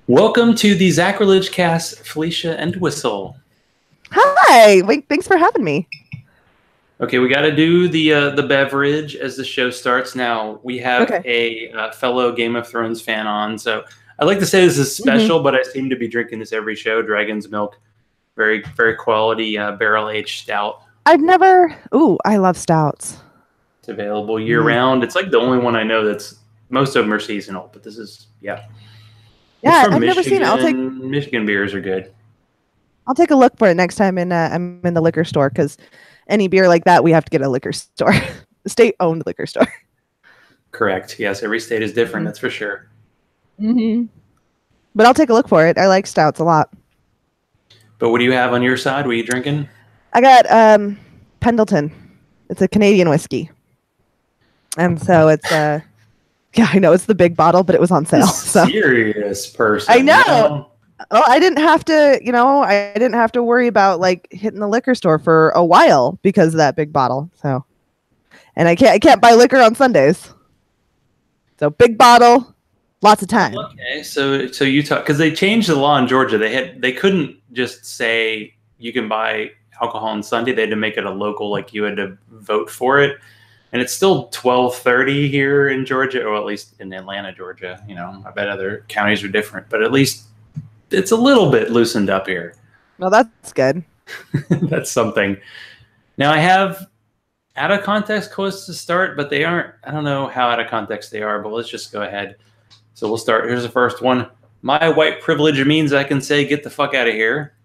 Welcome to the Zachrilege cast, Felicia Entwistle. Hi, wait, thanks for having me. Okay, we got to do the beverage as the show starts. Now we have Okay. a fellow Game of Thrones fan on, so I'd like to say this is special, but I seem to be drinking this every show. Dragon's Milk, very very quality barrel aged stout. I've never. Ooh, I love stouts. It's available year round. It's like the only one I know that's most of them are seasonal, but this is Yeah, It's from I've never seen it. Michigan. Michigan beers are good. I'll take a look for it next time I'm in the liquor store because any beer like that we have to get at a liquor store, state owned liquor store. Correct. Yes, every state is different. That's for sure. But I'll take a look for it. I like stouts a lot. But what do you have on your side? What are you drinking? I got Pendleton. It's a Canadian whiskey, and so it's yeah, I know it's the big bottle, but it was on sale. So Serious person. I know. Oh, I didn't have to, I didn't have to worry about like hitting the liquor store for a while because of that big bottle. So, and I can't buy liquor on Sundays. So big bottle, lots of time. Okay, so Utah, because they changed the law in Georgia. They couldn't just say you can buy alcohol on Sunday. They had to make it a local, like you had to vote for it. And it's still 12:30 here in Georgia, or at least in Atlanta, Georgia. I bet other counties are different, but at least it's a little bit loosened up here. Well, that's good. That's something. Now I have out of context quotes to start, but they aren't. I don't know how out of context they are, but let's just go ahead. So we'll start. Here's the first one. My white privilege means I can say, get the fuck out of here.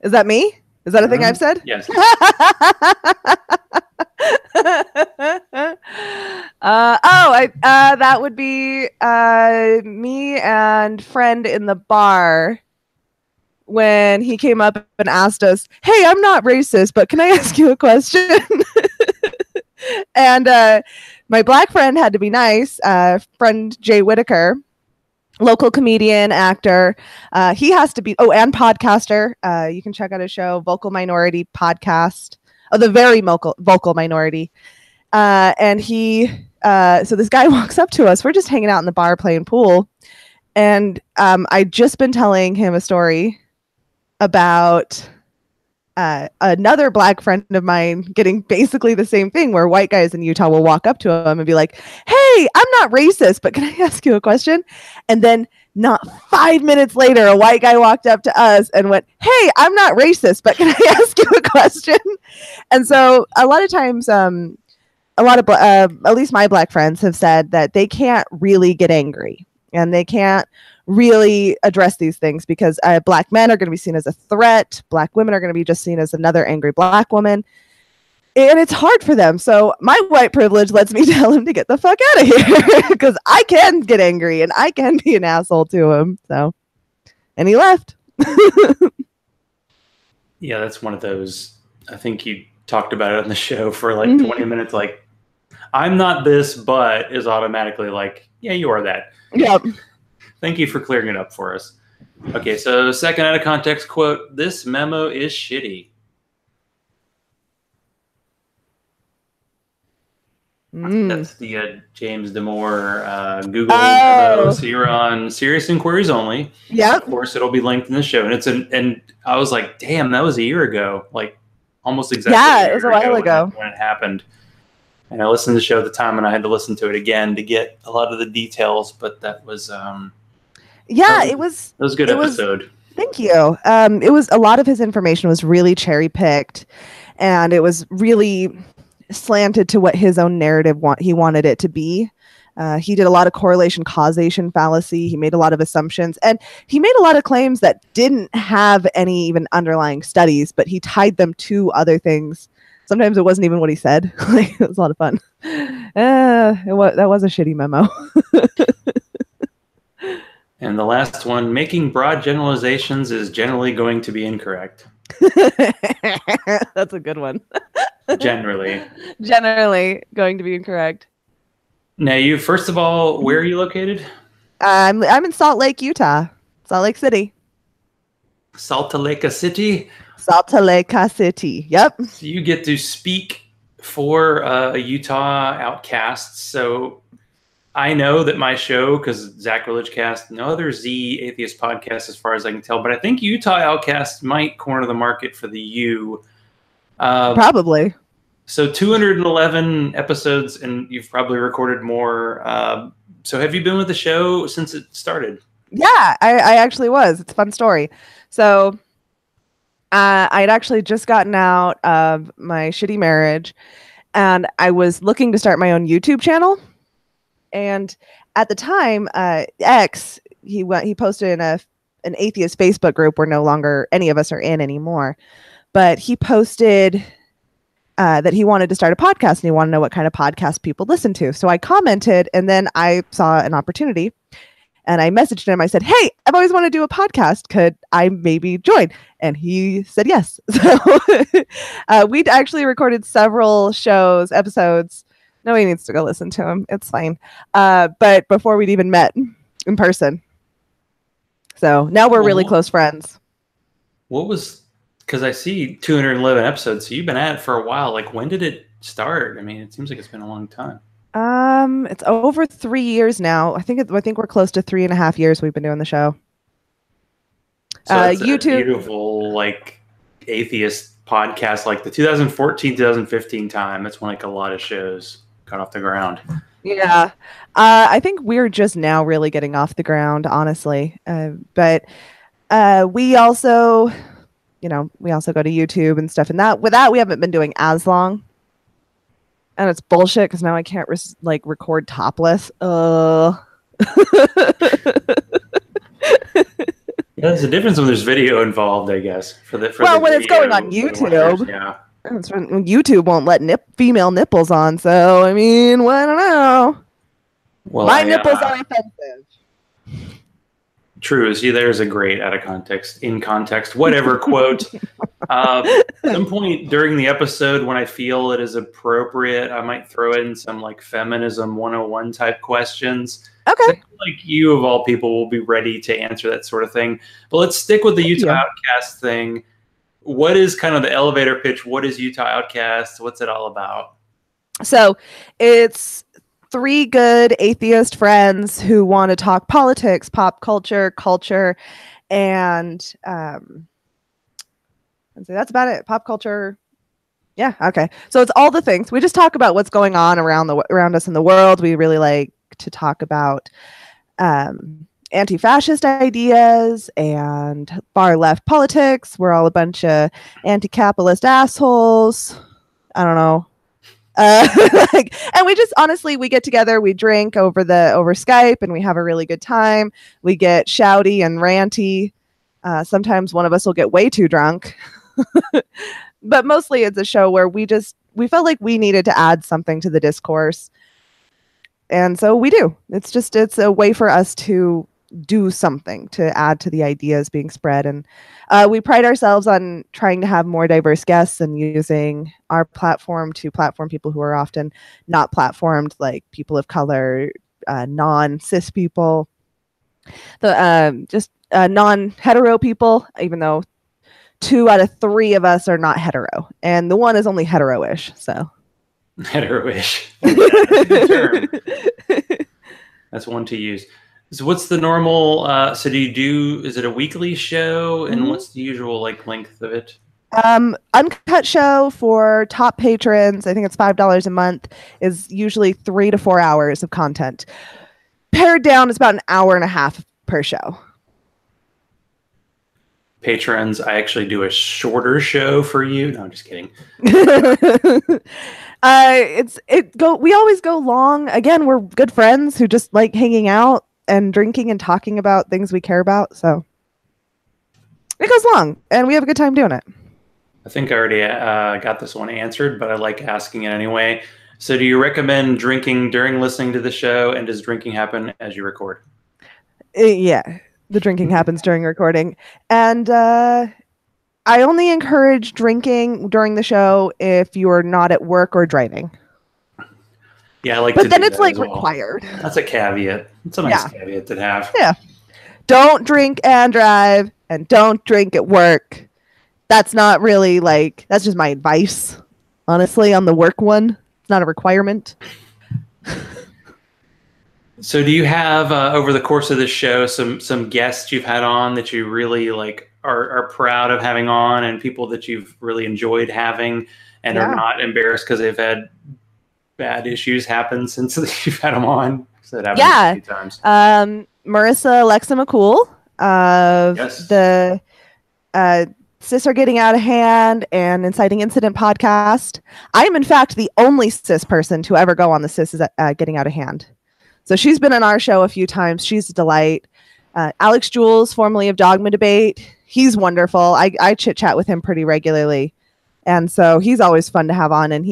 Is that me? Is that a thing I've said? Yes. That would be me and friend in the bar when he came up and asked us, "Hey, I'm not racist, but can I ask you a question?" And my black friend had to be nice. Friend Jay Whitaker, local comedian, actor. He has to be, and podcaster. You can check out his show, Vocal Minority Podcast, the very vocal minority. And so this guy walks up to us. We're just hanging out in the bar playing pool. And I'd just been telling him a story about another black friend of mine getting basically the same thing, where white guys in Utah will walk up to him and be like, "Hey, I'm not racist, but can I ask you a question?" And then not 5 minutes later, a white guy walked up to us and went, "Hey, I'm not racist, but can I ask you a question?" And so a lot of times, a lot of, at least my black friends have said that they can't really get angry and they can't really address these things because black men are going to be seen as a threat. Black women are going to be just seen as another angry black woman. And it's hard for them. So my white privilege lets me tell him to get the fuck out of here because I can get angry and I can be an asshole to him. So, and he left. Yeah, that's one of those. I think you talked about it on the show for like 20 minutes. Like, I'm not this, but is automatically like, yeah, you are that. Yep. Thank you for clearing it up for us. Okay, so second out of context quote, this memo is shitty. That's the James Damore Google memo. So you're on Serious Inquiries Only. Yeah. Of course, it'll be linked in the show. And and I was like, damn, that was a year ago. Like almost exactly. Yeah, it was a while ago when it happened. And I listened to the show at the time, and I had to listen to it again to get a lot of the details. But that was, it was a good episode. Thank you. It was a lot of his information was really cherry picked, and it was really slanted to what his own narrative he wanted it to be. He did a lot of correlation causation fallacy. He made a lot of assumptions, and he made a lot of claims that didn't have any even underlying studies, but he tied them to other things. Sometimes it wasn't even what he said. Like, it was a lot of fun. That was a shitty memo. And the last one, making broad generalizations is generally going to be incorrect. That's a good one. Generally going to be incorrect. Now, first of all, where are you located? I'm in Salt Lake, Utah. Salt Lake City. Salt Lake City? Salt Lake City. Yep. So you get to speak for Utah Outcasts. So I know that my show, because Zachrilege cast, no other Z atheist podcast as far as I can tell, but I think Utah Outcasts might corner the market for the U. Probably. So 211 episodes, and you've probably recorded more. So have you been with the show since it started? Yeah, I actually was. It's a fun story. So I'd actually just gotten out of my shitty marriage, and I was looking to start my own YouTube channel. And at the time, X, he posted in an atheist Facebook group where no longer any of us are in anymore. But he posted that he wanted to start a podcast and he wanted to know what kind of podcast people listen to. So I commented, and then I saw an opportunity. And I messaged him. I said, "Hey, I've always wanted to do a podcast. Could I maybe join?" And he said yes. So we'd actually recorded several episodes. Nobody needs to go listen to them. It's fine. But before we'd even met in person. So now we're really close friends. What was, because I see 211 episodes, so you've been at it for a while. Like, when did it start? I mean, it seems like it's been a long time. It's over 3 years now. I think we're close to 3.5 years we've been doing the show. So it's YouTube, a beautiful like atheist podcast, like the 2014, 2015 time. That's when like a lot of shows got off the ground. Yeah. I think we're just now really getting off the ground, honestly. But we also go to YouTube and stuff, and with that we haven't been doing as long. And it's bullshit because now I can't record topless. Yeah, there's a difference when there's video involved, I guess. When it's going on YouTube, yeah. When YouTube won't let female nipples on. So I mean, I don't know. Well, my nipples are offensive. True. See, there's a great in context, whatever quote. At some point during the episode, when I feel it is appropriate, I might throw in some like feminism 101 type questions. Okay. Like you of all people will be ready to answer that sort of thing. But let's stick with the Utah Outcast thing. What is kind of the elevator pitch? What is Utah Outcasts? What's it all about? So it's 3 good atheist friends who want to talk politics, pop culture, and that's about it. Pop culture. Yeah. Okay. So it's all the things. We just talk about what's going on around us in the world. We really like to talk about anti-fascist ideas and far left politics. We're all a bunch of anti-capitalist assholes. I don't know. And we just honestly, we get together, we drink over Skype, and we have a really good time. We get shouty and ranty. Sometimes one of us will get way too drunk, but mostly it's a show where we felt like we needed to add something to the discourse. And so we do. It's a way for us to do something to add to the ideas being spread. And we pride ourselves on trying to have more diverse guests and using our platform to platform people who are often not platformed, like people of color, non-cis people, non-hetero people, even though 2 out of 3 of us are not hetero. And the one is only hetero-ish, so. Hetero-ish. Okay, that's one to use. So what's the normal, so is it a weekly show, and what's the usual length of it? Uncut show for top patrons, I think it's $5 a month, is usually 3 to 4 hours of content. Pared down is about an hour and a half per show. Patrons, I actually do a shorter show for you. No, I'm just kidding. We always go long. Again, we're good friends who just like hanging out and drinking and talking about things we care about. So it goes long, and we have a good time doing it. I think I already got this one answered, but I like asking it anyway. So do you recommend drinking during listening to the show, and does drinking happen as you record? Yeah, the drinking happens during recording. And I only encourage drinking during the show if you're not at work or driving. Yeah, I like but then it's required. That's a caveat. It's a nice caveat to have. Yeah. Don't drink and drive, and don't drink at work. That's not really that's just my advice, honestly, on the work one. It's not a requirement. So do you have over the course of this show some guests you've had on that you really like are proud of having on, and people that you've really enjoyed having and are not embarrassed because they've had bad issues happen since you've had them on? So that happened a few times. Marissa Alexa McCool, Yes. the Cis Are Getting Out of Hand and Inciting Incident podcast. I am, in fact, the only cis person to ever go on the Cis is Getting Out of Hand. So she's been on our show a few times. She's a delight. Alex Jules, formerly of Dogma Debate. He's wonderful. I chit chat with him pretty regularly. And so he's always fun to have on. And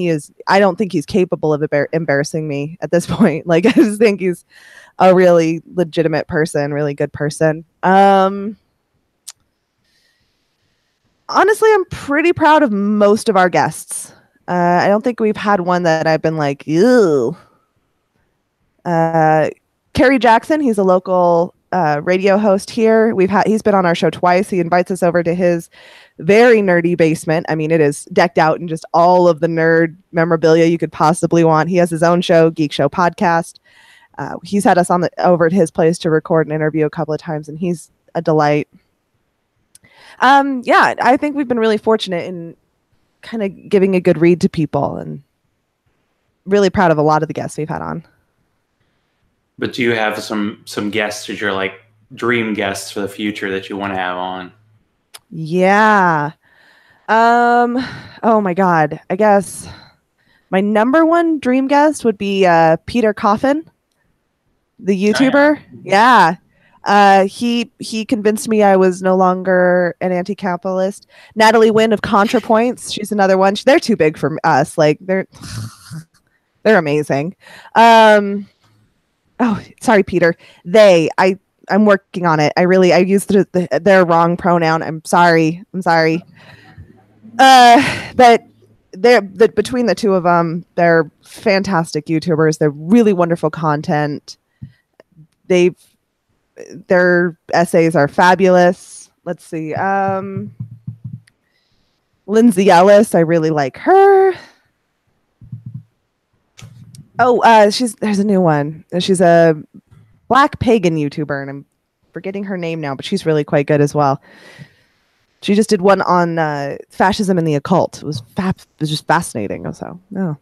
I don't think he's capable of embarrassing me at this point. Like, I just think he's a really legitimate person, really good person. Honestly, I'm pretty proud of most of our guests. I don't think we've had one that I've been like, ew. Kerry Jackson, he's a local radio host here. He's been on our show twice. He invites us over to his very nerdy basement. I mean, it is decked out in just all of the nerd memorabilia you could possibly want. He has his own show, Geek Show Podcast. He's had us over at his place to record an interview a couple of times, and he's a delight. I think we've been really fortunate in kind of giving a good read to people, and really proud of a lot of the guests we've had on. But do you have some guests that you're like dream guests for the future that you want to have on? Yeah. Oh my God. I guess my number one dream guest would be Peter Coffin, the YouTuber. Oh, yeah. He convinced me I was no longer an anti-capitalist. Natalie Wynn of ContraPoints. She's another one. They're too big for us. Like they're amazing. Oh, sorry, Peter. I'm working on it. I used their wrong pronoun. I'm sorry. But between the two of them, they're fantastic YouTubers. They're really wonderful content. Their essays are fabulous. Let's see. Lindsay Ellis, I really like her. Oh, there's a new one. She's a Black pagan YouTuber, and I'm forgetting her name now, but she's really quite good as well. She just did one on fascism and the occult. It was just fascinating. So, no.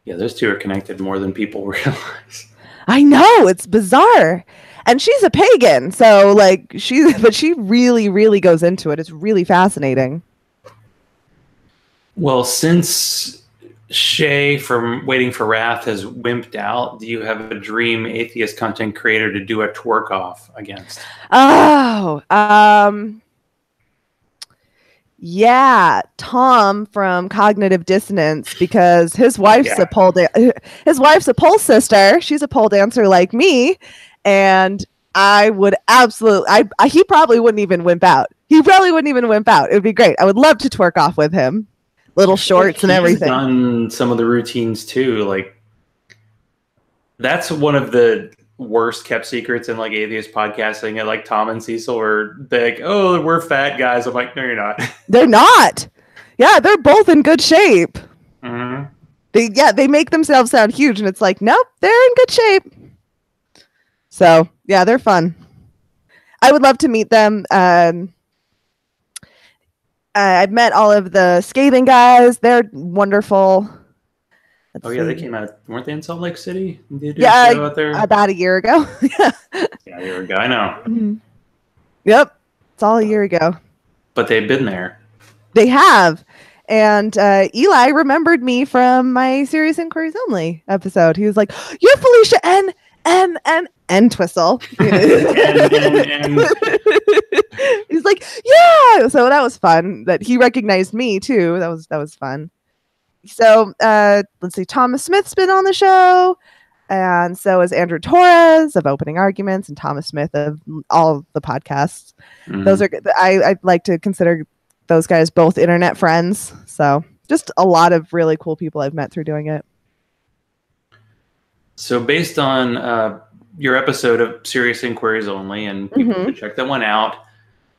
Yeah, those two are connected more than people realize. I know, it's bizarre. And she's a pagan, so like but she really, really goes into it. It's really fascinating. Well, since Shay from Waiting for Wrath has wimped out, do you have a dream atheist content creator to do a twerk off against? Oh, yeah, Tom from Cognitive Dissonance, because his wife's a pole sister. She's a pole dancer like me, and I would he probably wouldn't even wimp out. It would be great. I would love to twerk off with him. Little shorts and everything. Done some of the routines too. Like that's one of the worst kept secrets in like atheist podcasting. Like Tom and Cecil were like, "Oh, we're fat guys." I'm like, "No, you're not." They're not. Yeah, they're both in good shape. Mm-hmm. They make themselves sound huge, and it's like, nope, they're in good shape. So yeah, they're fun. I would love to meet them. I've met all of the Scathing guys. They're wonderful. They came out. Weren't they in Salt Lake City? Yeah, out there? About a year ago. Yeah, a year ago. I know. Mm-hmm. Yep, it's all a year ago. But they've been there. They have. And Eli remembered me from my Serious Inquiries Only episode. He was like, "You're Felicia Entwistle." He's like, "Yeah." So that was fun. That he recognized me too. That was fun. So let's see. Thomas Smith's been on the show, and so is Andrew Torres of Opening Arguments, and Thomas Smith of all the podcasts. Mm-hmm. Those are I'd like to consider those guys both internet friends. So just a lot of really cool people I've met through doing it. So based on your episode of Serious Inquiries Only, and people should check that one out,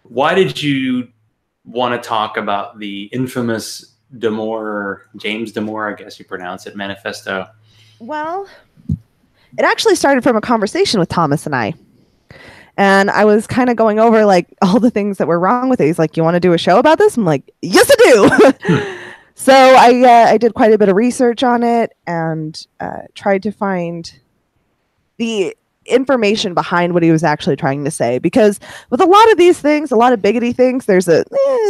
why did you want to talk about the infamous James Damore, I guess you pronounce it, manifesto? Well, it actually started from a conversation with Thomas and I. And I was kind of going over like all the things that were wrong with it. He's like, "You want to do a show about this?" I'm like, "Yes, I do." So I did quite a bit of research on it and tried to find the information behind what he was actually trying to say. Because with a lot of these things, a lot of biggity things, there's a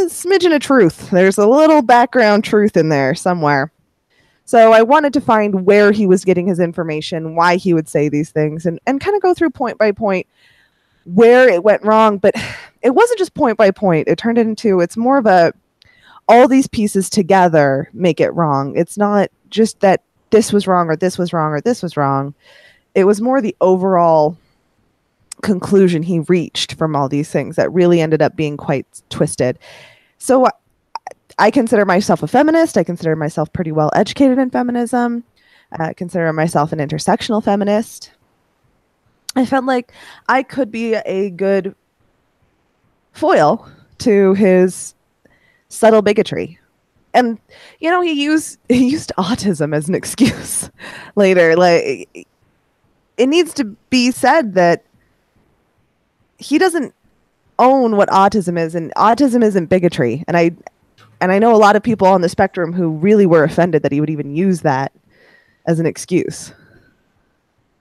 smidgen of truth. There's a little background truth in there somewhere. So I wanted to find where he was getting his information, why he would say these things, and kind of go through point by point where it went wrong. But it wasn't just point by point. It turned into, it's more of a, all these pieces together make it wrong. It's not just that this was wrong or this was wrong or this was wrong. It was more the overall conclusion he reached from all these things that really ended up being quite twisted. So I consider myself a feminist. I consider myself pretty well educated in feminism. I consider myself an intersectional feminist. I felt like I could be a good foil to his subtle bigotry. And, you know, he used autism as an excuse later. Like, it needs to be said that he doesn't own what autism is, and autism isn't bigotry. And I know a lot of people on the spectrum who really were offended that he would even use that as an excuse.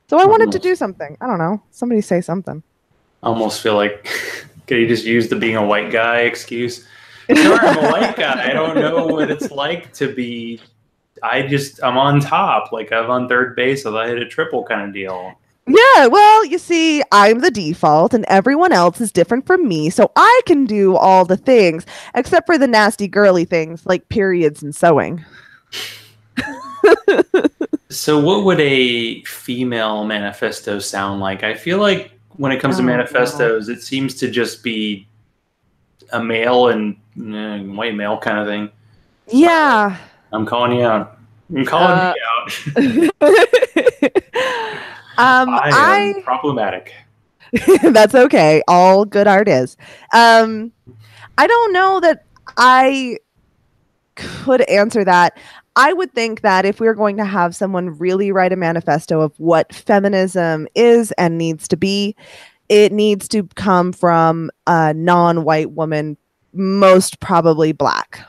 So I wanted to do something. I don't know. Somebody say something. I almost feel like, could he just use the being a white guy excuse? Sorry, I'm a white guy. I don't know what it's like to be. I'm on top. Like, I'm on third base, so I hit a triple kind of deal. Yeah, well, you see, I'm the default, and everyone else is different from me, so I can do all the things, except for the nasty girly things, like periods and sewing. So what would a female manifesto sound like? I feel like when it comes to manifestos, it seems to just be a male and white male kind of thing. Yeah. I'm calling you out. I'm calling you out. I am problematic. That's okay. All good art is. I don't know that I could answer that. I would think that if we were going to have someone really write a manifesto of what feminism is and needs to be, it needs to come from a non-white woman, most probably Black,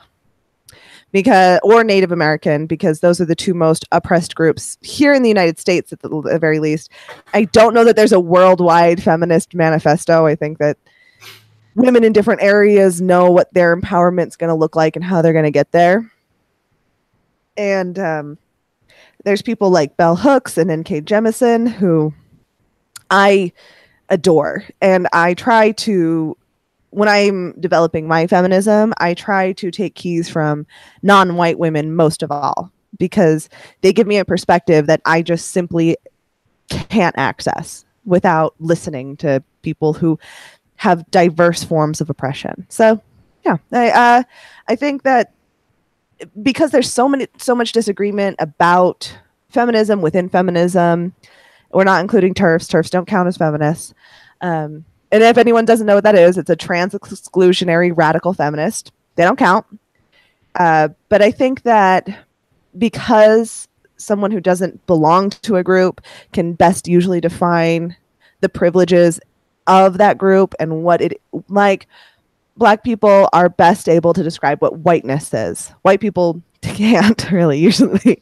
or Native American, because those are the two most oppressed groups here in the United States, at the very least. I don't know that there's a worldwide feminist manifesto. I think that women in different areas know what their empowerment's going to look like and how they're going to get there. And there's people like Bell Hooks and N.K. Jemisin, who I adore. And I try to, when I'm developing my feminism, I try to take keys from non-white women most of all, because they give me a perspective that I just simply can't access without listening to people who have diverse forms of oppression. So, yeah, I think that because there's so much disagreement about feminism within feminism, we're not including TERFs. TERFs don't count as feminists. And if anyone doesn't know what that is, it's a trans-exclusionary radical feminist. They don't count. But I think that because someone who doesn't belong to a group can best usually define the privileges of that group and what it like, Black people are best able to describe what whiteness is. White people can't really usually.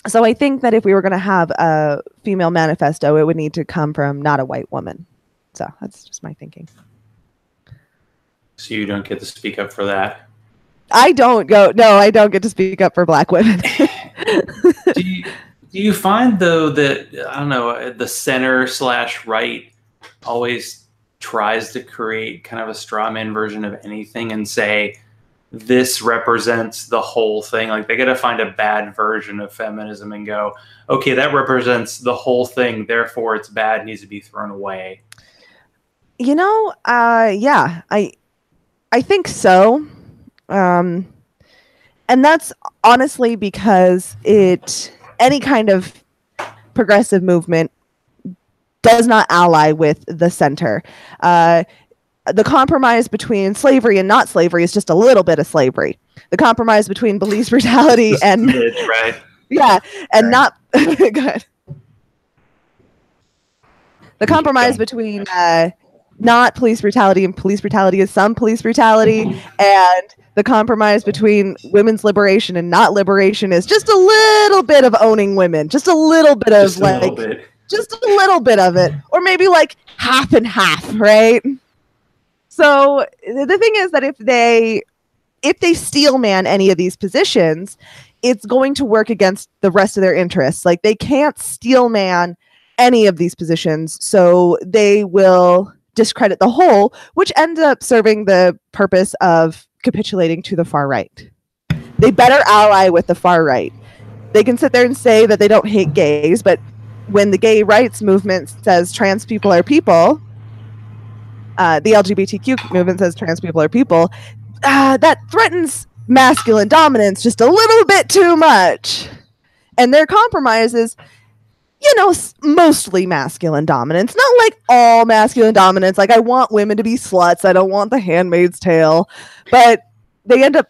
So I think that if we were going to have a female manifesto, it would need to come from not a white woman. So that's just my thinking. So you don't get to speak up for that? I don't get to speak up for Black women. Do you find, though, that, I don't know, the center/right always tries to create kind of a straw man version of anything and say, this represents the whole thing? Like, they got to find a bad version of feminism and go, okay, that represents the whole thing, therefore it's bad, needs to be thrown away. You know, yeah, I think so. And that's honestly because any kind of progressive movement does not ally with the center. The compromise between slavery and not slavery is just a little bit of slavery. The compromise between police brutality and right. Yeah, and right. Not good. The compromise between not police brutality and police brutality is some police brutality, and the compromise between women's liberation and not liberation is just a little bit of owning women, just a little bit of just a little bit of it, or maybe like half and half, right? So the thing is that if they steel man any of these positions, it's going to work against the rest of their interests. Like, they can't steel man any of these positions, so they will discredit the whole, which ends up serving the purpose of capitulating to the far right. They better ally with the far right. They can sit there and say that they don't hate gays, but when the gay rights movement says trans people are people, the LGBTQ movement says trans people are people, that threatens masculine dominance just a little bit too much. And their compromise is, mostly masculine dominance, not like all masculine dominance. Like, I want women to be sluts. I don't want the Handmaid's Tale, but they end up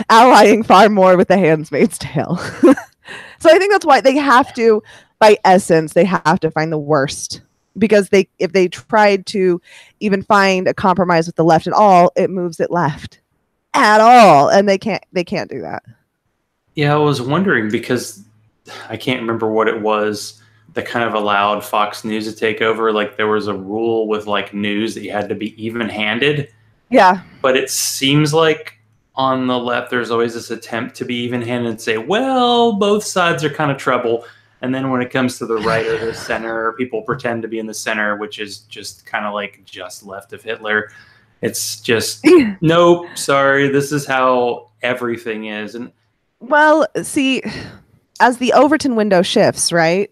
allying far more with the Handmaid's Tale. So I think that's why they have to, by essence, they have to find the worst, because if they tried to even find a compromise with the left at all, it moves it left at all, and they can't do that. Yeah, I was wondering, because I can't remember what it was that kind of allowed Fox News to take over. Like, there was a rule with like news that you had to be even-handed. Yeah. But it seems like on the left, there's always this attempt to be even-handed and say, well, both sides are kind of trouble. And then when it comes to the right or the center, people pretend to be in the center, which is just kind of like just left of Hitler. It's just, nope, sorry, this is how everything is. And well, see, as the Overton window shifts, right,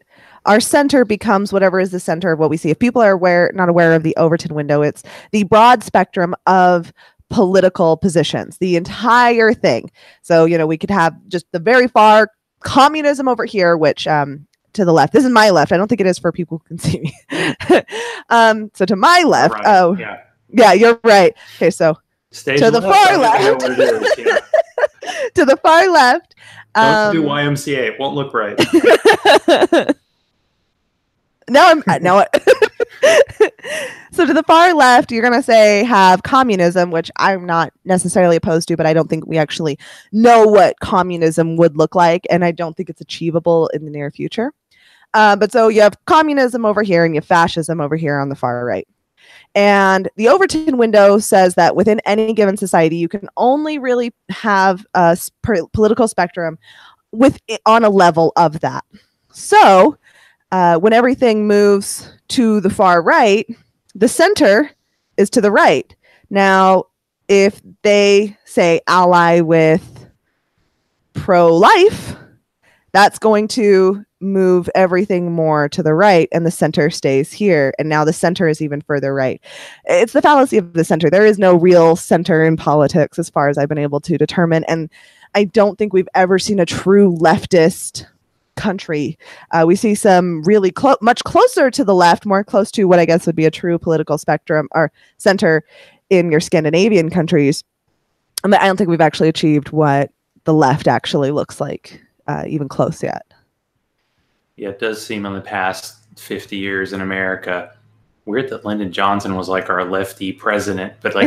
our center becomes whatever is the center of what we see. If people are not aware of the Overton window, it's the broad spectrum of political positions, the entire thing. So, we could have just the very far communism over here, which to the left, this is my left. I don't think it is for people who can see me. So to my left, right. Yeah, you're right. Okay, so to the far left, to the far left. Don't do YMCA. It won't look right. So to the far left, you're going to say have communism, which I'm not necessarily opposed to, but I don't think we actually know what communism would look like, and I don't think it's achievable in the near future. But so you have communism over here and you have fascism over here on the far right. And the Overton window says that within any given society, you can only really have a political spectrum on a level of that. So when everything moves to the far right, the center is to the right. Now, if they say ally with pro-life, that's going to move everything more to the right, and the center stays here. And now the center is even further right. It's the fallacy of the center. There is no real center in politics as far as I've been able to determine. And I don't think we've ever seen a true leftist country. We see some really much closer to the left, more close to what I guess would be a true political spectrum or center in your Scandinavian countries. I don't think we've actually achieved what the left actually looks like, even close yet. Yeah, it does seem in the past 50 years in America, weird that Lyndon Johnson was like our lefty president, but like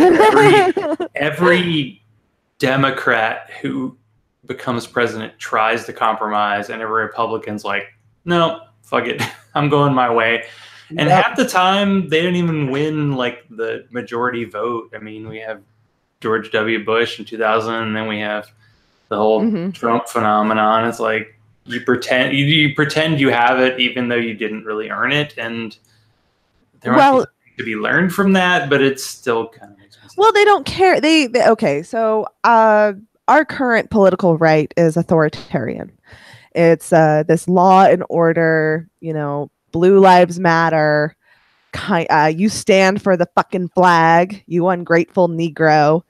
every Democrat who becomes president tries to compromise, and every Republican's like, no, fuck it, I'm going my way. And half the time they didn't even win like the majority vote. I mean, we have George W. Bush in 2000, and then we have the whole Trump phenomenon. It's like you pretend you have it even though you didn't really earn it, and there might be something to be learned from that, but it's still kind of expensive. Well, they don't care. They okay, so our current political right is authoritarian. It's this law and order, Blue Lives Matter. You stand for the fucking flag, you ungrateful Negro.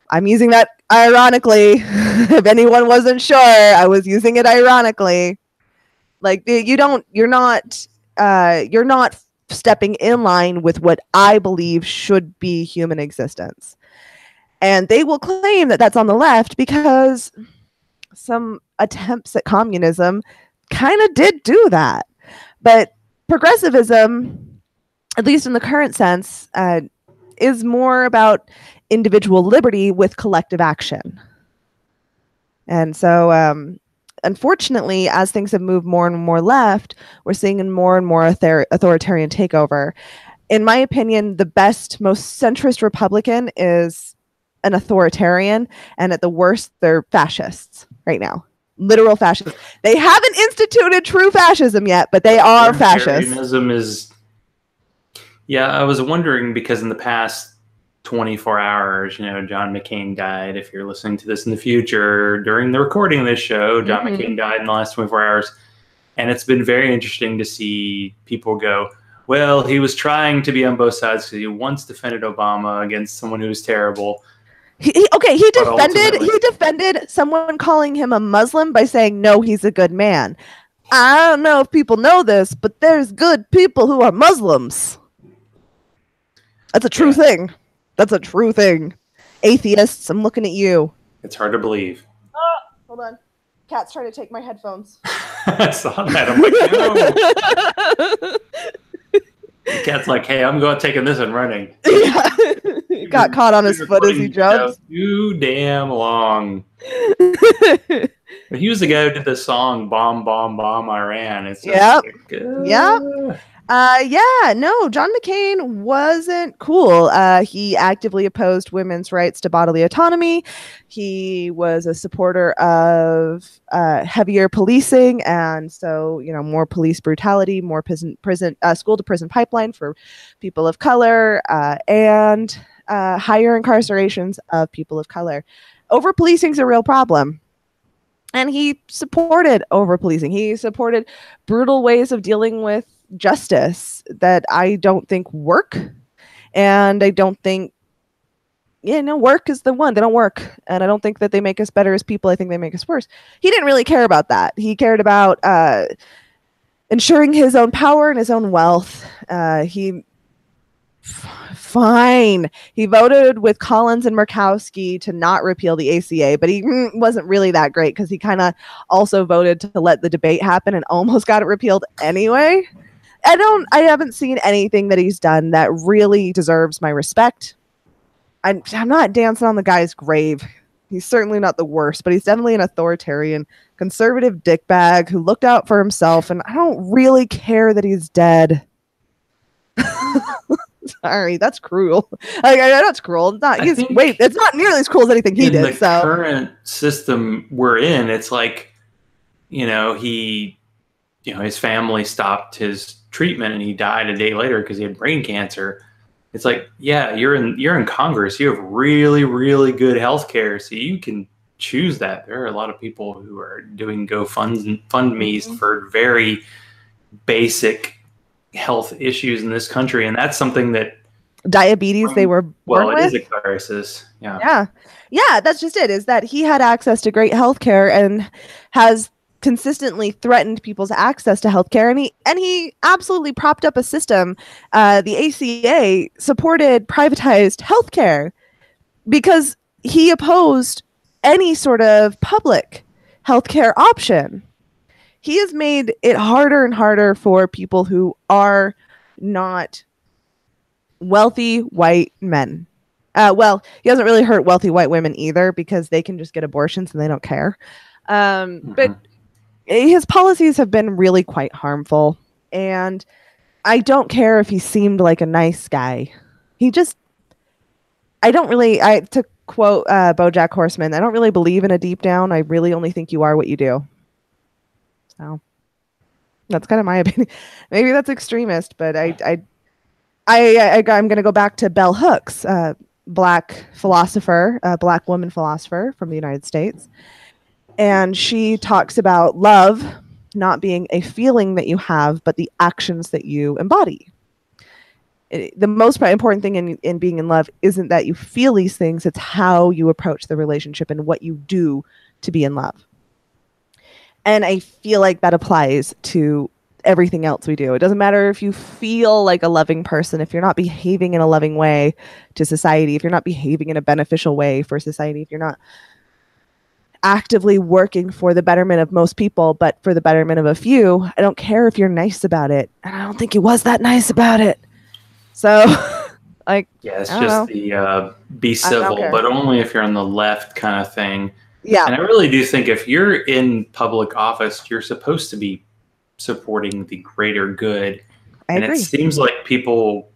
I'm using that ironically. If anyone wasn't sure, I was using it ironically. Like you're not stepping in line with what I believe should be human existence. And they will claim that that's on the left because some attempts at communism kind of did do that. But progressivism at least in the current sense, is more about individual liberty with collective action. And so, unfortunately, as things have moved more and more left, we're seeing a more and more authoritarian takeover. In my opinion, the best, most centrist Republican is an authoritarian, and at the worst, they're fascists right now. Literal fascists. They haven't instituted true fascism yet, but they are fascists. Authoritarianism is... Yeah, I was wondering, because in the past 24 hours, John McCain died. If you're listening to this in the future, during the recording of this show, John McCain died in the last 24 hours. And it's been very interesting to see people go, well, he was trying to be on both sides because he once defended Obama against someone who was terrible. He defended someone calling him a Muslim by saying, no, he's a good man. I don't know if people know this, but there's good people who are Muslims. That's a true thing. That's a true thing. Atheists, I'm looking at you. It's hard to believe. Hold on. Cat's trying to take my headphones. I saw that. I'm like, no. Cat's like, hey, I'm taking this and running. Yeah. He got caught on his foot as he jumped. Too damn long. But he was the guy who did the song "Bomb, Bomb, Bomb, Iran." It's John McCain wasn't cool. He actively opposed women's rights to bodily autonomy. He was a supporter of heavier policing, and so more police brutality, more school to prison pipeline for people of color, and higher incarcerations of people of color. Over policing is a real problem. And he supported over policing. He supported brutal ways of dealing with justice that I don't think work. And I don't think, work is the one. They don't work. And I don't think that they make us better as people. I think they make us worse. He didn't really care about that. He cared about ensuring his own power and his own wealth. Fine. He voted with Collins and Murkowski to not repeal the ACA, but he wasn't really that great because he kind of also voted to let the debate happen and almost got it repealed anyway. I haven't seen anything that he's done that really deserves my respect. I'm not dancing on the guy's grave. He's certainly not the worst, but he's definitely an authoritarian, conservative dickbag who looked out for himself, and I don't really care that he's dead. Sorry, that's cruel. I know it's cruel. It's not. It's not nearly as cruel as anything he did. In the current system we're in, it's like, his family stopped his treatment and he died a day later because he had brain cancer. It's like, yeah, you're in Congress. You have really, really good health care, so you can choose that. There are a lot of people who are doing GoFundMes for very basic health issues in this country, and that's something that diabetes they were born with. It is a crisis. Yeah, that's just it, is that he had access to great health care and has consistently threatened people's access to health care, and he absolutely propped up a system. The ACA supported privatized health care because he opposed any sort of public health care option. He has made it harder and harder for people who are not wealthy white men. Well, he doesn't really hurt wealthy white women either because they can just get abortions and they don't care. But his policies have been really quite harmful. And I don't care if he seemed like a nice guy. To quote BoJack Horseman, I don't really believe in a deep down. I really only think you are what you do. So that's kind of my opinion. Maybe that's extremist, but I'm going to go back to Bell Hooks, black woman philosopher from the United States. And she talks about love not being a feeling that you have, but the actions that you embody. The most important thing in being in love isn't that you feel these things. It's how you approach the relationship and what you do to be in love. And I feel like that applies to everything else we do. It doesn't matter if you feel like a loving person, if you're not behaving in a loving way to society, if you're not behaving in a beneficial way for society, if you're not actively working for the betterment of most people, but for the betterment of a few, I don't care if you're nice about it. And I don't think he was that nice about it. So, like, Yeah, it's I don't just know. the be I don't civil, care. but only if you're on the left kind of thing. Yeah, And I really do think if you're in public office, you're supposed to be supporting the greater good. I And it agree. seems like people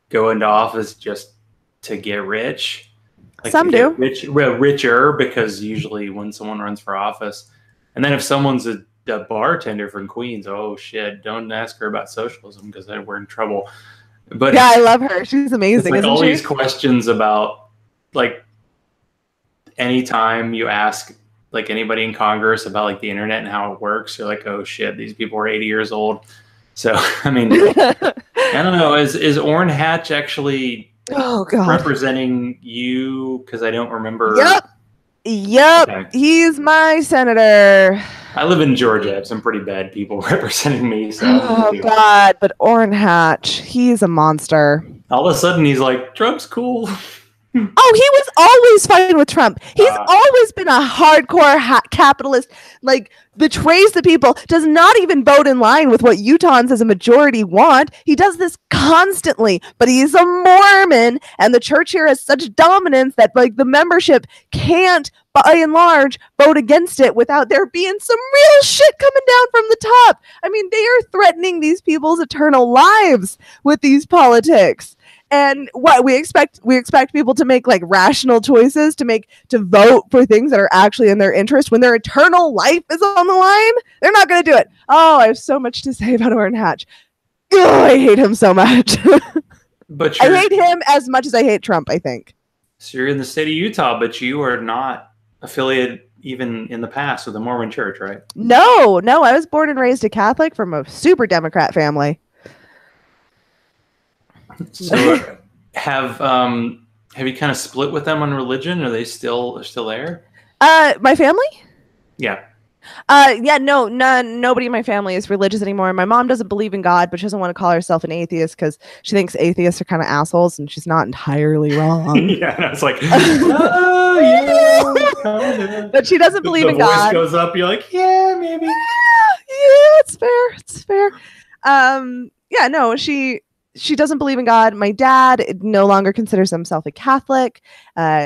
go into office just to get rich, like to Some get do. richer, because usually when someone runs for office, and then if someone's a bartender from Queens, oh shit, don't ask her about socialism because then we're in trouble. But Yeah, I love her. She's it's amazing, like isn't all she? these questions about, like, anytime you ask like anybody in Congress about like the internet and how it works, you're like, oh shit, these people are 80 years old. So I mean, I don't know. Is Orrin Hatch actually Oh God. representing you? Because I don't remember. Yep. Okay. He's my senator. I live in Georgia. I have some pretty bad people representing me. So Oh God, but Orrin Hatch, he's a monster. all of a sudden he's like, Trump's cool. Oh, he was always fighting with Trump. He's always been a hardcore capitalist, like betrays the people, does not even vote in line with what Utahns as a majority want. He does this constantly, but he's a Mormon, and the church here has such dominance that like the membership can't, by and large, vote against it without there being some real shit coming down from the top. I mean, they are threatening these people's eternal lives with these politics. And what we expect people to make like rational choices, to vote for things that are actually in their interest when their eternal life is on the line. They're not going to do it. Oh, I have so much to say about Orrin Hatch. Oh, I hate him so much. But I hate him as much as I hate Trump, I think. So you're in the state of Utah, but you are not affiliated even in the past with the Mormon church, right? No, I was born and raised a Catholic from a super Democrat family. So have you kind of split with them on religion? Are they still there? My family? Yeah. Nobody in my family is religious anymore. My mom doesn't believe in God, but she doesn't want to call herself an atheist because she thinks atheists are kind of assholes, and she's not entirely wrong. Yeah, and I was like, oh, yeah. But she doesn't believe in God. The voice goes up, you're like, yeah, maybe. Yeah, it's fair. She doesn't believe in God. My dad no longer considers himself a Catholic.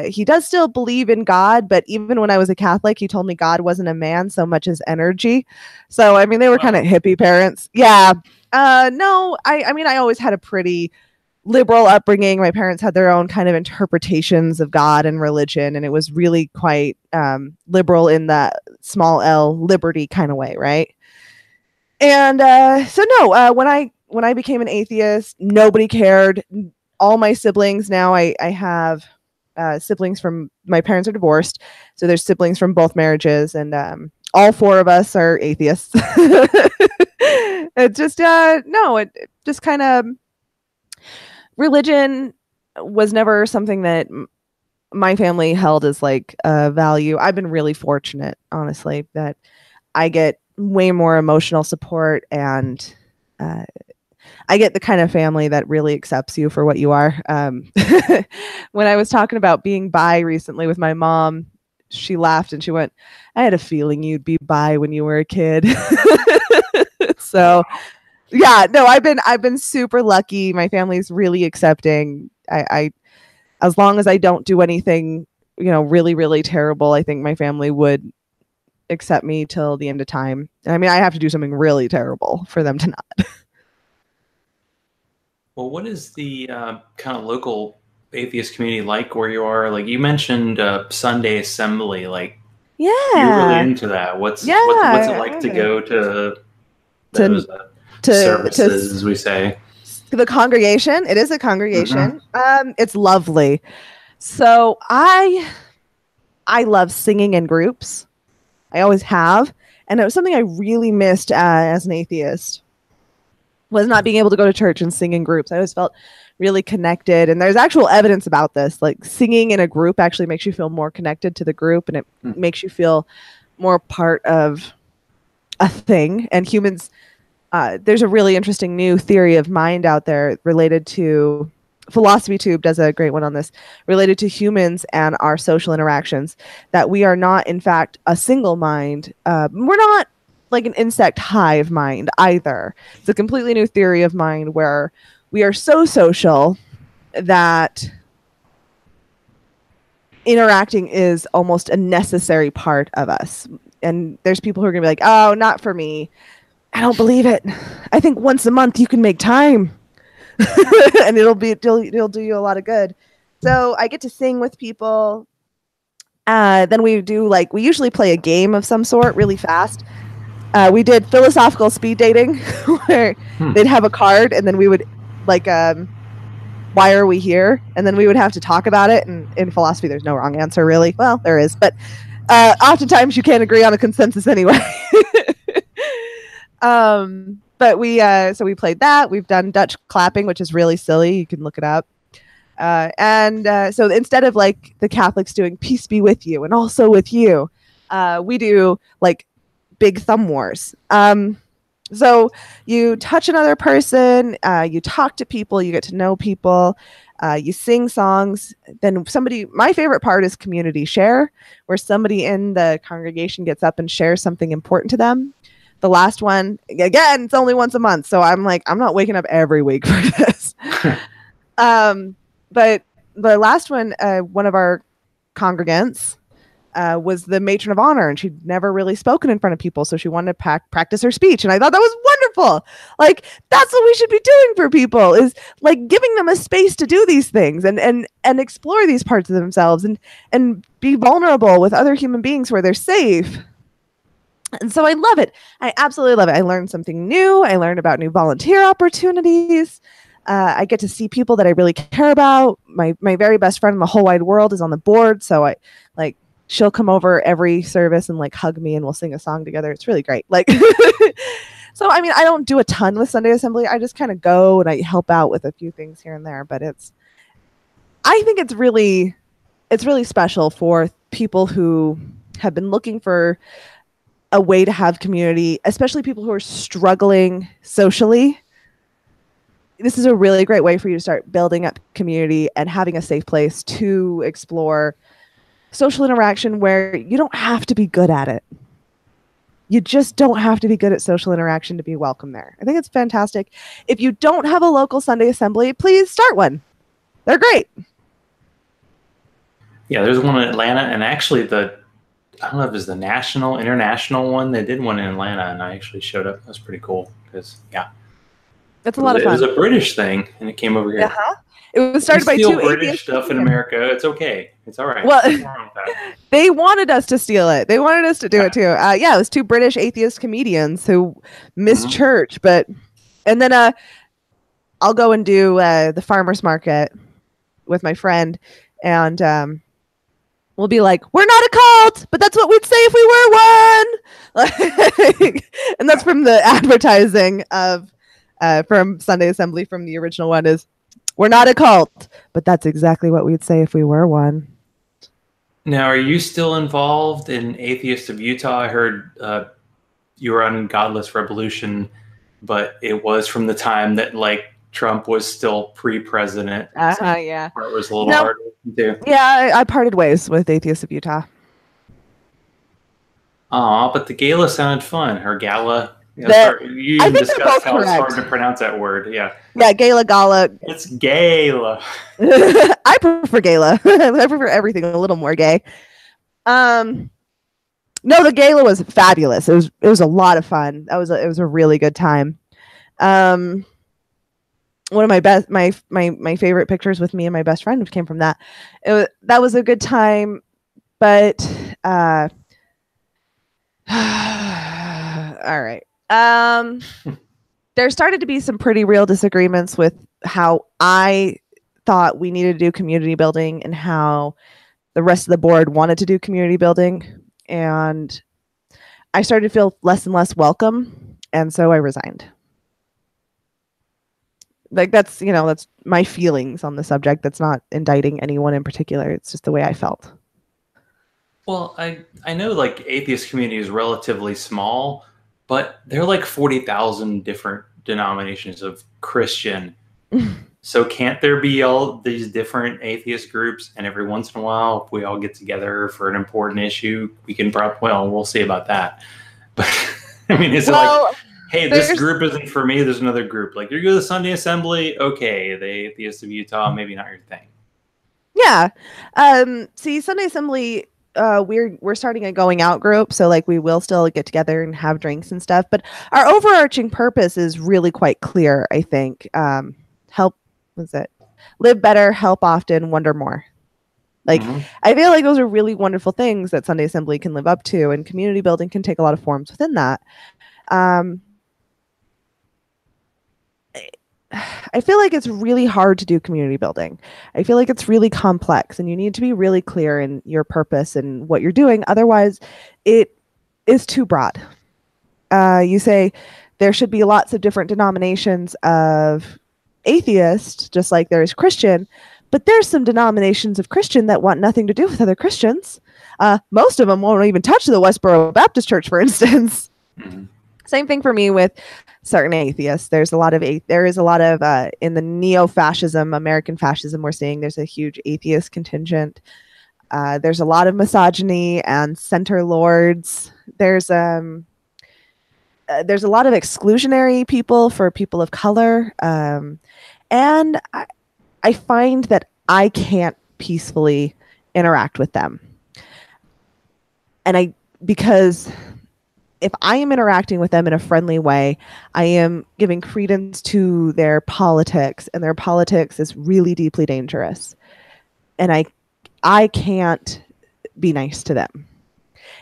He does still believe in God, but even when I was a Catholic, he told me God wasn't a man so much as energy. So, I mean, they were kind of hippie parents. Yeah. I always had a pretty liberal upbringing. My parents had their own kind of interpretations of God and religion, and it was really quite liberal in that small L liberty kind of way, right? And when I became an atheist, nobody cared. All my siblings now, I have siblings from my parents are divorced, so there's siblings from both marriages, and all four of us are atheists. It just kind of religion was never something that my family held as like a value. I've been really fortunate, honestly, that I get way more emotional support, and I get the kind of family that really accepts you for what you are. When I was talking about being bi recently with my mom, she laughed and she went, I had a feeling you'd be bi when you were a kid. So yeah, no, I've been super lucky. My family's really accepting. I as long as I don't do anything, really, really terrible, I think my family would accept me till the end of time. I mean, I have to do something really terrible for them to not. Well, what is the kind of local atheist community like where you are? Like you mentioned Sunday assembly, like yeah, you're really into that. What's it like to go to those services, as we say? The congregation. It is a congregation. Mm-hmm. It's lovely. So I love singing in groups. I always have, and it was something I really missed as an atheist. Was not being able to go to church and sing in groups. I always felt really connected, and there's actual evidence about this. Like singing in a group actually makes you feel more connected to the group, and it makes you feel more part of a thing. And humans, there's a really interesting new theory of mind out there related to Philosophy Tube does a great one on this, related to humans and our social interactions, that we are not, in fact, a single mind. We're not like an insect hive mind either. It's a completely new theory of mind where we are so social that interacting is almost a necessary part of us. And there's people who are going to be like, oh, not for me. I don't believe it. I think once a month you can make time. And it'll do you a lot of good. So I get to sing with people. Then we usually play a game of some sort really fast. We did philosophical speed dating where they'd have a card and then we would why are we here? And then we would have to talk about it. And in philosophy, there's no wrong answer, really. Well, there is, but oftentimes you can't agree on a consensus anyway. But we played that. We've done Dutch clapping, which is really silly. You can look it up. So instead of like the Catholics doing peace be with you and also with you, we do like big thumb wars. So you touch another person, you talk to people, you get to know people, you sing songs. Then my favorite part is community share, where somebody in the congregation gets up and shares something important to them. The last one, again, it's only once a month. So I'm like, I'm not waking up every week for this. But the last one, one of our congregants, was the matron of honor, and she'd never really spoken in front of people, so she wanted to practice her speech, and I thought that was wonderful. Like, that's what we should be doing for people, is like giving them a space to do these things and explore these parts of themselves and be vulnerable with other human beings where they're safe. And so I love it. I absolutely love it. I learned something new. I learned about new volunteer opportunities. I get to see people that I really care about. My very best friend in the whole wide world is on the board, so she'll come over every service and like hug me and we'll sing a song together. It's really great. Like, so, I mean, I don't do a ton with Sunday Assembly. I just kind of go and I help out with a few things here and there, but I think it's really special for people who have been looking for a way to have community, especially people who are struggling socially. This is a really great way for you to start building up community and having a safe place to explore social interaction where you don't have to be good at it. You just don't have to be good at social interaction to be welcome there. I think it's fantastic. If you don't have a local Sunday Assembly, please start one. They're great. Yeah, there's one in Atlanta, and actually I don't know if it was the national, international one. They did one in Atlanta, and I actually showed up. That was pretty cool because, yeah. That's a lot of fun. It was a British thing, and it came over here. Uh-huh. It was started by two British stuff in America. It's okay. It's all right. Well, they wanted us to steal it. They wanted us to do it too. It was two British atheist comedians who missed church, and then I'll go and do the farmers market with my friend, and we'll be like, "We're not a cult, but that's what we'd say if we were one." And that's from the advertising of from Sunday Assembly from the original one is. We're not a cult, but that's exactly what we'd say if we were one. Now, are you still involved in Atheists of Utah? I heard you were on Godless Revolution, but it was from the time that like Trump was still pre-president. Yeah. It was a little hard to do. Yeah, I parted ways with Atheists of Utah. But the gala sounded fun. Or gala. You discussed how it's hard to pronounce that word. Yeah. Yeah, gala. It's gala. I prefer gala. I prefer everything a little more gay. No, the gala was fabulous. It was a lot of fun. It was a really good time. One of my favorite pictures with me and my best friend came from that. That was a good time, but all right. There started to be some pretty real disagreements with how I thought we needed to do community building and how the rest of the board wanted to do community building. And I started to feel less and less welcome. And so I resigned. Like that's my feelings on the subject. That's not indicting anyone in particular. It's just the way I felt. Well, I know like atheist community is relatively small, but there are like 40,000 different denominations of Christian. So can't there be all these different atheist groups? And every once in a while, if we all get together for an important issue, we can we'll see about that. But I mean, hey, this group isn't for me. There's another group. Like, you go to the Sunday Assembly, okay. The Atheists of Utah, maybe not your thing. Yeah. See, Sunday Assembly, we're starting a going out group, so like we will still get together and have drinks and stuff. But our overarching purpose is really quite clear. I think live better, help often, wonder more. Like, I feel like those are really wonderful things that Sunday Assembly can live up to, and community building can take a lot of forms within that. I feel like it's really hard to do community building. I feel like it's really complex, and you need to be really clear in your purpose and what you're doing. Otherwise, it is too broad. You say there should be lots of different denominations of atheist, just like there is Christian, but there's some denominations of Christian that want nothing to do with other Christians. Most of them won't even touch the Westboro Baptist Church, for instance. Same thing for me with certain atheists. There is a lot of in the neo-fascism, American fascism, we're seeing there's a huge atheist contingent. There's a lot of misogyny and center lords. There's a lot of exclusionary people for people of color. And I find that I can't peacefully interact with them. Because if I am interacting with them in a friendly way, I am giving credence to their politics, and their politics is really deeply dangerous. And I can't be nice to them.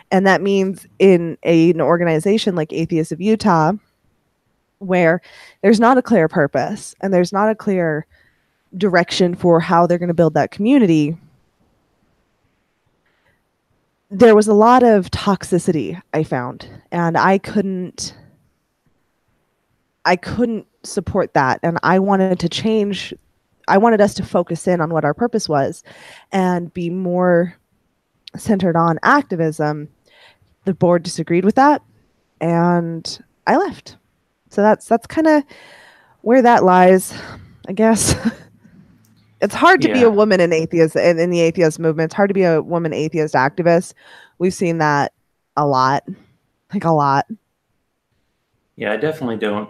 And that means in an organization like Atheists of Utah, where there's not a clear purpose and there's not a clear direction for how they're going to build that community, there was a lot of toxicity I found, and I couldn't support that. And I wanted to change. I wanted us to focus in on what our purpose was and be more centered on activism. The board disagreed with that, and I left. So that's kind of where that lies, I guess. It's hard to be a woman in the atheist movement. It's hard to be a woman atheist activist. We've seen that a lot. Yeah, I definitely don't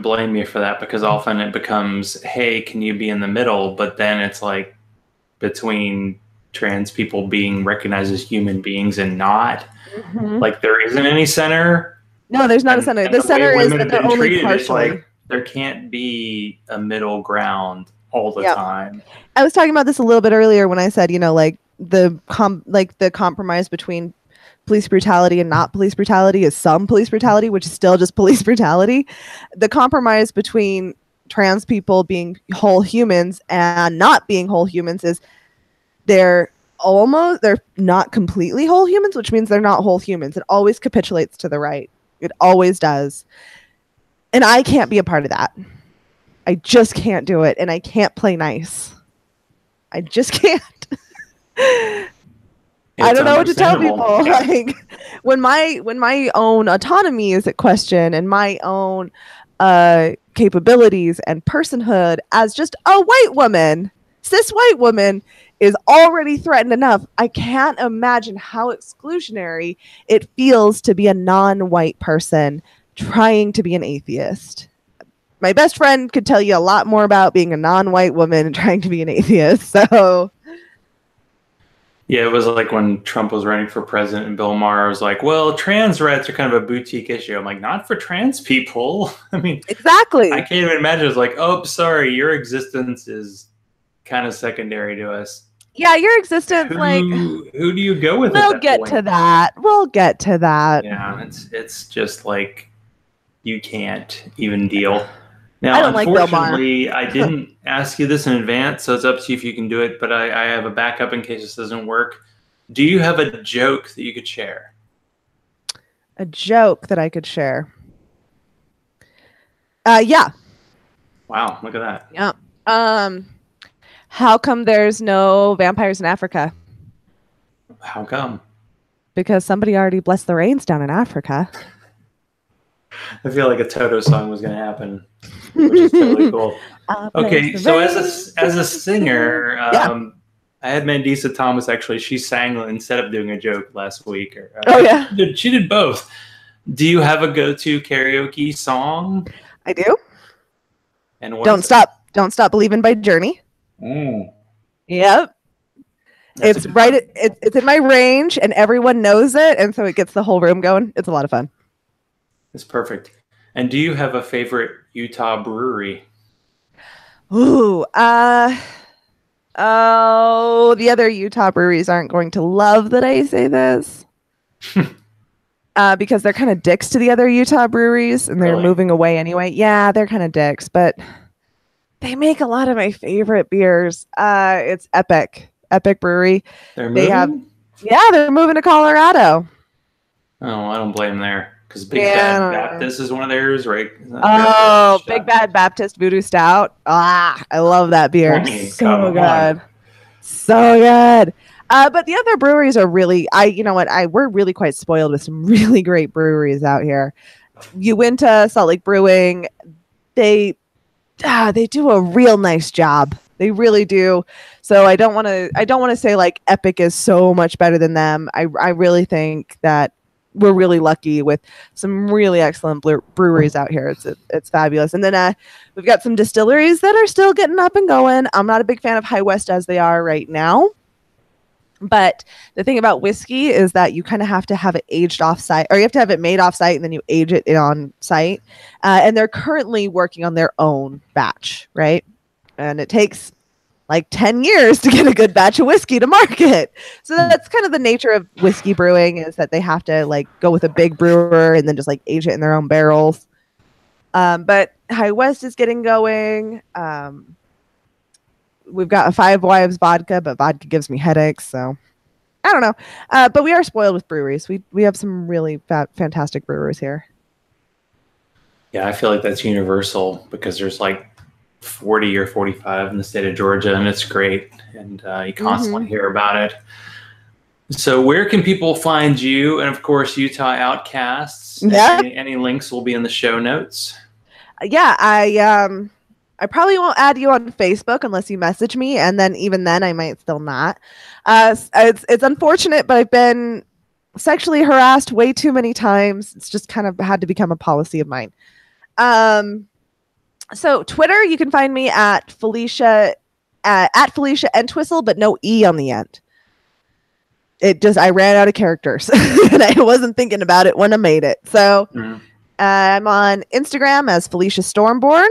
blame you for that, because often it becomes, hey, can you be in the middle? But then it's like between trans people being recognized as human beings and not. Like, there isn't any center. No, there's not a center. The center is that they're only partially. Like, there can't be a middle ground all the time. I was talking about this a little bit earlier when I said, like the compromise between police brutality and not police brutality is some police brutality, which is still just police brutality. The compromise between trans people being whole humans and not being whole humans is they're not completely whole humans, which means they're not whole humans. It always capitulates to the right. It always does. And I can't be a part of that. I just can't do it, and I can't play nice. I just can't. I don't know what to tell people. Like, when my own autonomy is at question, and my own capabilities and personhood as just a white woman, cis white woman, is already threatened enough, I can't imagine how exclusionary it feels to be a non-white person trying to be an atheist. My best friend could tell you a lot more about being a non-white woman and trying to be an atheist. So, yeah, it was like when Trump was running for president and Bill Maher was like, well, trans rights are kind of a boutique issue. I'm like, not for trans people. I mean, exactly. I can't even imagine. It's like, oh, sorry, your existence is kind of secondary to us. Yeah, your existence, who do you go with? We'll get to that. Yeah, it's just like, you can't even deal. Now, I don't unfortunately, I didn't ask you this in advance, so it's up to you if you can do it, but I have a backup in case this doesn't work. Do you have a joke that you could share? A joke that I could share? Yeah. Wow, look at that. Yeah. How come there's no vampires in Africa? How come? Because somebody already blessed the rains down in Africa. I feel like a Toto song was going to happen, which is totally cool. Okay, so as a singer, I had Mandisa Thomas, actually. She sang instead of doing a joke last week. Oh, yeah. She did both. Do you have a go-to karaoke song? I do. And what Don't Stop Believing by Journey. Yep. That's It's right. It's in my range, and everyone knows it, and so it gets the whole room going. It's a lot of fun. It's perfect. And do you have a favorite Utah brewery? Ooh, the other Utah breweries aren't going to love that I say this. Because they're kind of dicks to the other Utah breweries, and they're moving away anyway. Yeah, they're kind of dicks, but they make a lot of my favorite beers. It's Epic Brewery. They're moving? They're moving to Colorado. Oh, I don't blame them there. Because Big Bad Baptist is one of theirs, right? Oh, Big Bad Baptist Voodoo Stout. I love that beer. So good. So good. But the other breweries are really, we're really quite spoiled with some really great breweries out here. You went to Salt Lake Brewing. They do a real nice job. They really do. So I don't want to say like Epic is so much better than them. I really think that we're really lucky with some really excellent breweries out here. It's fabulous. And then we've got some distilleries that are still getting up and going. I'm not a big fan of High West as they are right now. But the thing about whiskey is that you kind of have to have it aged off-site, or you have to have it made off-site and then you age it on-site. And they're currently working on their own batch, right? And it takes like 10 years to get a good batch of whiskey to market. So that's kind of the nature of whiskey brewing, is that they have to like go with a big brewer and then just like age it in their own barrels. But High West is getting going. We've got a Five Wives vodka, but vodka gives me headaches. So I don't know. But we are spoiled with breweries. We have some really fantastic brewers here. Yeah, I feel like that's universal because there's like 40 or 45 in the state of Georgia, and it's great. And you constantly hear about it. So where can people find you? And of course, Utah Outcasts. Yeah. Any links will be in the show notes. Yeah, I probably won't add you on Facebook unless you message me, and then even then I might still not. It's unfortunate, but I've been sexually harassed way too many times. It's just kind of had to become a policy of mine. So Twitter, you can find me at Felicia Entwistle, but no E on the end. I ran out of characters and I wasn't thinking about it when I made it. So I'm on Instagram as Felicia Stormborn.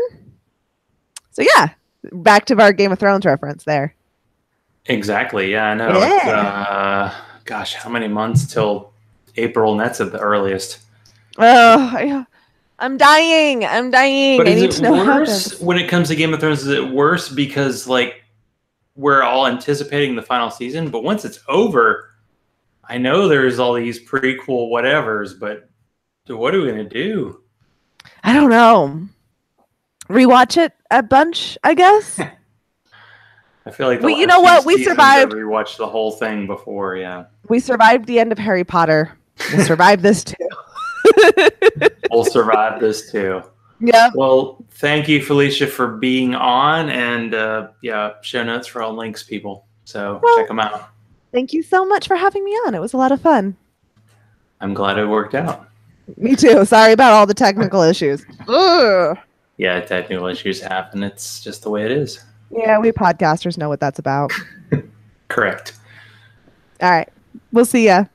So yeah, back to our Game of Thrones reference there. Exactly. Yeah, I know. Yeah. Gosh, how many months till April? And that's at the earliest. Oh, I'm dying. But I need to know worse when it comes to Game of Thrones? Is it worse because like we're all anticipating the final season, but once it's over, I know there's all these prequel whatevers, but what are we gonna do? I don't know. Rewatch it a bunch, I guess. I feel like you know what? We survived. I rewatched the whole thing before. Yeah, we survived the end of Harry Potter. We'll survive this too. We'll survive this too. Yeah. Well, thank you, Felicia, for being on, and show notes for all links, people. So check them out. Thank you so much for having me on. It was a lot of fun. I'm glad it worked out. Me too. Sorry about all the technical issues. Ugh. Yeah, technical issues happen. It's just the way it is. Yeah, we podcasters know what that's about. Correct. All right. We'll see ya.